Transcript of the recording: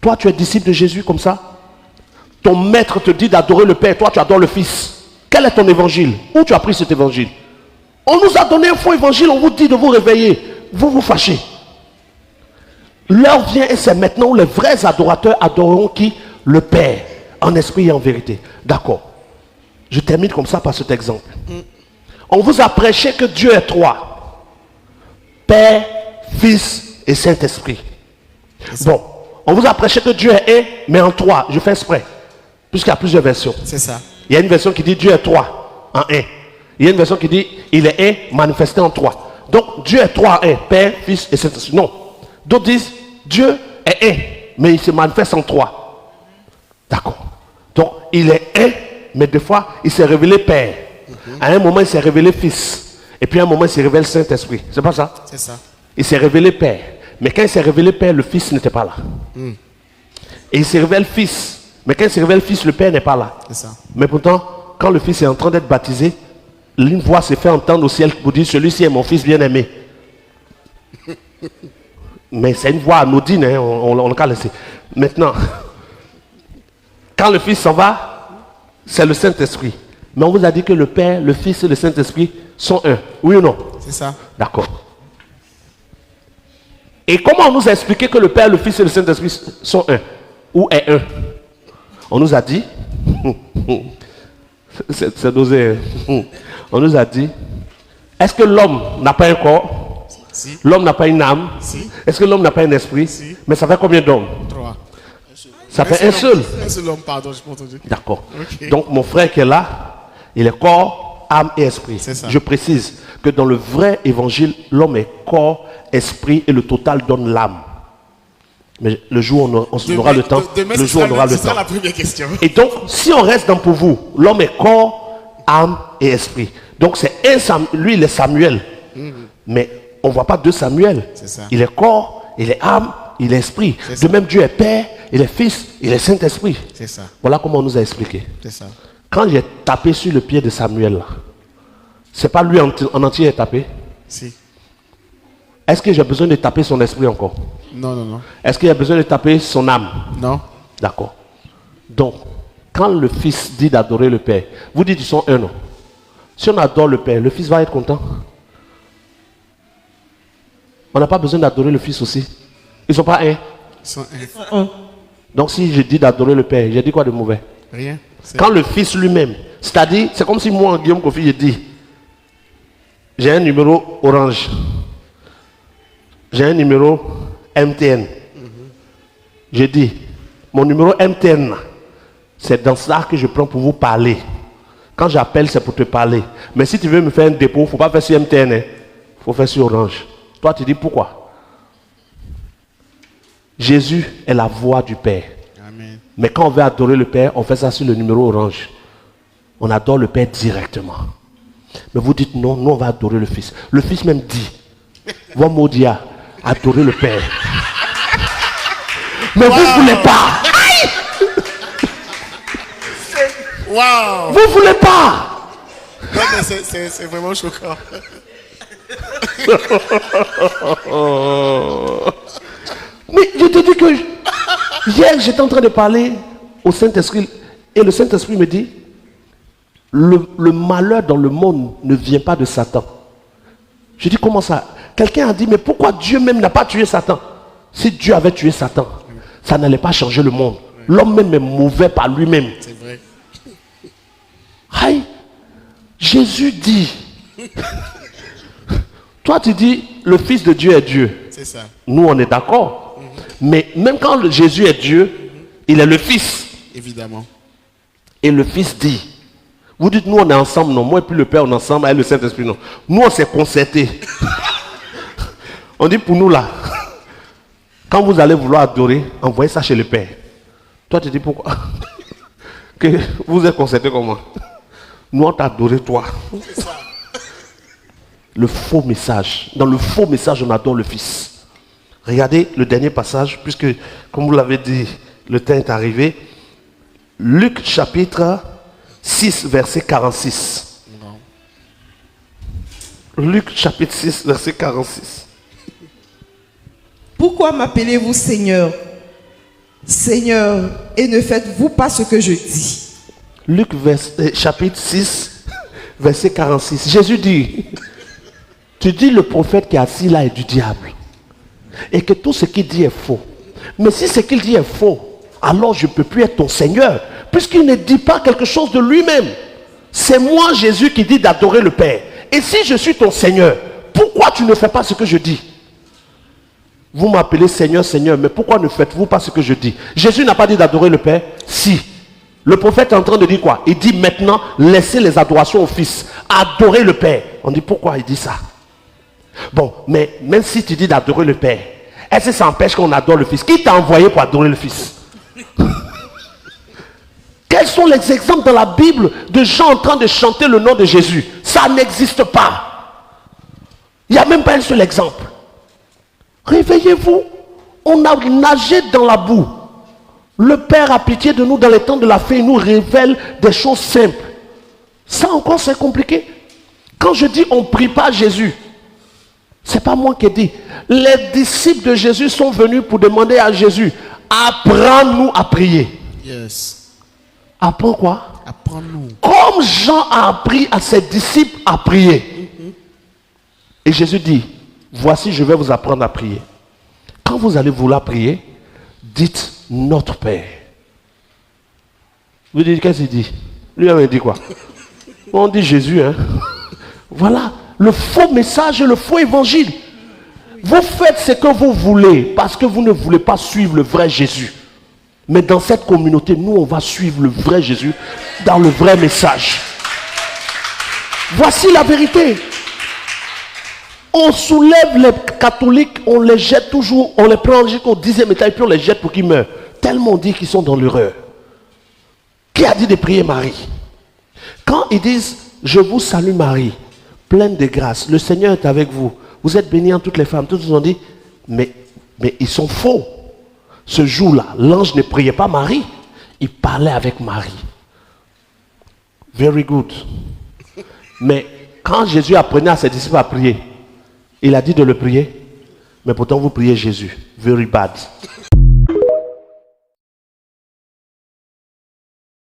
Toi, tu es disciple de Jésus comme ça. Ton maître te dit d'adorer le Père, toi tu adores le Fils. Quel est ton évangile? Où tu as pris cet évangile? On nous a donné un faux évangile, on vous dit de vous réveiller. Vous vous fâchez. L'heure vient et c'est maintenant où les vrais adorateurs adoreront qui? Le Père, en esprit et en vérité. D'accord. Je termine comme ça par cet exemple. On vous a prêché que Dieu est trois. Père, Fils et Saint-Esprit. Bon, on vous a prêché que Dieu est un, mais en trois. Je fais exprès. Puisqu'il y a plusieurs versions. C'est ça. Il y a une version qui dit Dieu est trois en un. Il y a une version qui dit il est un manifesté en trois. Donc Dieu est trois en un. Père, Fils et Saint-Esprit. Non. D'autres disent Dieu est un, mais il se manifeste en trois. D'accord. Donc il est un, mais des fois il s'est révélé Père. À un moment il s'est révélé Fils. Et puis à un moment il s'est révélé Saint-Esprit. C'est pas ça? C'est ça. Il s'est révélé Père. Mais quand il s'est révélé Père, le Fils n'était pas là. Et il s'est révélé Fils. Mais quand il se révèle Fils, le Père n'est pas là. C'est ça. Mais pourtant, quand le Fils est en train d'être baptisé, une voix se fait entendre au ciel pour dire celui-ci est mon Fils bien-aimé. Mais c'est une voix anodine, hein, on l'a laissé. Maintenant, quand le Fils s'en va, c'est le Saint-Esprit. Mais on vous a dit que le Père, le Fils et le Saint-Esprit sont un. Oui ou non? C'est ça. D'accord. Et comment on nous a expliqué que le Père, le Fils et le Saint-Esprit sont un? Ou est un? On nous a dit, c'est dosé, on nous a dit, est-ce que l'homme n'a pas un corps? Si. L'homme n'a pas une âme? Si. Est-ce que l'homme n'a pas un esprit? Si. Mais ça fait combien d'hommes? 3. Ça fait un seul. Un seul homme, pardon, je peux entendu. D'accord. Ok. Donc mon frère qui est là, il est corps, âme et esprit. C'est ça. Je précise que dans le vrai évangile, l'homme est corps, esprit et le total donne l'âme. Mais le jour où on aura le temps, le jour où on aura le temps. C'est la première question. Et donc, si on reste dans pour vous, l'homme est corps, âme et esprit. Donc c'est un Samuel, lui il est Samuel. Mais on ne voit pas deux Samuel. C'est ça. Il est corps, il est âme, il est esprit. C'est De ça. même Dieu est Père, il est Fils, il est Saint-Esprit. C'est ça. Voilà comment on nous a expliqué. C'est ça. Quand j'ai tapé sur le pied de Samuel, là, c'est pas lui en entier qui a tapé. Si. Est-ce que j'ai besoin de taper son esprit encore? Non, non, non. Est-ce qu'il y a besoin de taper son âme? Non. D'accord. Donc, quand le Fils dit d'adorer le Père, vous dites ils sont un, non? Si on adore le Père, le Fils va être content. On n'a pas besoin d'adorer le Fils aussi. Ils ne sont pas un. Ils sont un. Donc si je dis d'adorer le Père, j'ai dit quoi de mauvais? Rien. C'est- Quand le Fils lui-même, c'est-à-dire, c'est comme si moi, Guillaume Kofi, je dis, j'ai un numéro Orange, j'ai un numéro MTN. Je dis, mon numéro MTN, c'est dans ça que je prends pour vous parler. Quand j'appelle, c'est pour te parler. Mais si tu veux me faire un dépôt, il ne faut pas faire sur MTN, il faut faire sur Orange. Toi, tu dis pourquoi? Jésus est la voix du Père. Amen. Mais quand on veut adorer le Père, on fait ça sur le numéro Orange. On adore le Père directement. Mais vous dites non, nous on va adorer le Fils. Le Fils même dit, va Modia, adorer le Père. Mais vous ne voulez pas. Waouh! Vous ne voulez pas. Non, mais c'est vraiment choquant. Mais je te dis que hier j'étais en train de parler au Saint-Esprit et le Saint-Esprit me dit, le malheur dans le monde ne vient pas de Satan. Je dis comment ça? Quelqu'un a dit, mais pourquoi Dieu même n'a pas tué Satan? Si Dieu avait tué Satan, ça n'allait pas changer le monde. L'homme même est mauvais par lui-même. C'est vrai. Aïe, Jésus dit. Toi tu dis, le Fils de Dieu est Dieu. C'est ça. Nous on est d'accord. Mais même quand Jésus est Dieu, il est le Fils. Évidemment. Et le Fils dit, vous dites, nous on est ensemble, non? Moi et puis le Père on est ensemble, avec le Saint-Esprit, non? Nous on s'est concerté. On dit pour nous là, quand vous allez vouloir adorer, envoyez ça chez le Père. Toi tu dis pourquoi? Que vous êtes concerté comment? Nous on t'a adoré toi. C'est ça. Le faux message. Dans le faux message, on adore le Fils. Regardez le dernier passage, puisque, comme vous l'avez dit, le temps est arrivé. Luc chapitre 6, verset 46. Luc chapitre 6, verset 46. Pourquoi m'appelez-vous Seigneur Seigneur, et ne faites-vous pas ce que je dis? Luc chapitre 6, verset 46. Jésus dit, tu dis le prophète qui est assis là est du diable. Et que tout ce qu'il dit est faux. Mais si ce qu'il dit est faux, alors je ne peux plus être ton Seigneur. Puisqu'il ne dit pas quelque chose de lui-même. C'est moi, Jésus, qui dit d'adorer le Père. Et si je suis ton Seigneur, pourquoi tu ne fais pas ce que je dis? Vous m'appelez Seigneur, Seigneur, mais pourquoi ne faites-vous pas ce que je dis? Jésus n'a pas dit d'adorer le Père? Si. Le prophète est en train de dire quoi? Il dit maintenant, laissez les adorations au Fils. Adorez le Père. On dit pourquoi il dit ça? Bon, mais même si tu dis d'adorer le Père, est-ce que ça empêche qu'on adore le Fils? Qui t'a envoyé pour adorer le Fils? Quels sont les exemples dans la Bible de gens en train de chanter le nom de Jésus? Ça n'existe pas. Il n'y a même pas un seul exemple. Réveillez-vous. On a nagé dans la boue. Le Père a pitié de nous dans les temps de la fin. Il nous révèle des choses simples. Ça encore, c'est compliqué. Quand je dis on ne prie pas Jésus, c'est pas moi qui ai dit. Les disciples de Jésus sont venus pour demander à Jésus, apprends-nous à prier. Yes. Apprends quoi? Apprends-nous. Comme Jean a appris à ses disciples à prier. Et Jésus dit, voici je vais vous apprendre à prier. Quand vous allez vouloir prier, dites notre Père. Vous dites, qu'est-ce qu'il dit? Lui il dit quoi? On dit Jésus, hein. Voilà, le faux message et le faux évangile. Vous faites ce que vous voulez parce que vous ne voulez pas suivre le vrai Jésus. Mais dans cette communauté, nous, on va suivre le vrai Jésus dans le vrai message. Voici la vérité. On soulève les catholiques, on les jette toujours, on les prend jusqu'au 10e étage et puis on les jette pour qu'ils meurent. Tellement on dit qu'ils sont dans l'erreur. Qui a dit de prier Marie? Quand ils disent, je vous salue Marie, pleine de grâce, le Seigneur est avec vous, vous êtes bénie en toutes les femmes, tous ont dit, mais ils sont faux. Ce jour-là, l'ange ne priait pas Marie, il parlait avec Marie. Very good. Mais quand Jésus apprenait à ses disciples à prier, il a dit de le prier, mais pourtant vous priez Jésus. Very bad.